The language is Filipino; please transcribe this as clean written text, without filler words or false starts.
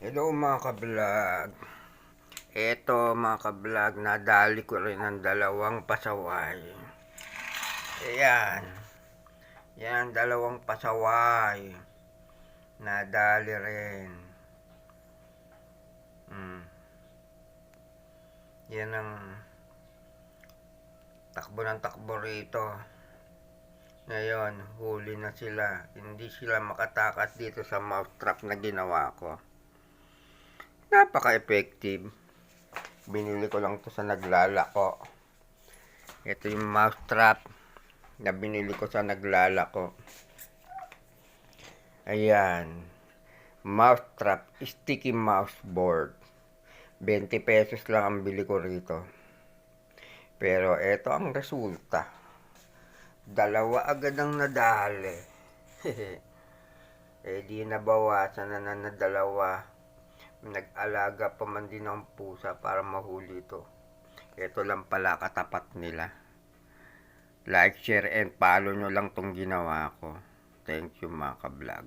Hello mga ka-vlog. Eto mga ka-vlog, nadali ko rin ng dalawang pasaway. Ayan. Yan, dalawang pasaway. Nadali rin. Yan ang takbo ng takbo rito. Ngayon, huli na sila. Hindi sila makatakas dito sa mousetrap na ginawa ko. Napaka-effective. Binili ko lang to sa naglalako. Ito yung mousetrap na binili ko sa naglalako. Ayan. Mousetrap, sticky mouse board. 20 pesos lang ang bili ko rito. Pero ito ang resulta. Dalawa agad ang nadali. Di nabawasan na dalawa. Nag-alaga pa man din ng pusa para mahuli ito. Ito lang pala katapat nila. Like, share, and follow nyo lang tong ginawa ko. Thank you mga ka-vlog.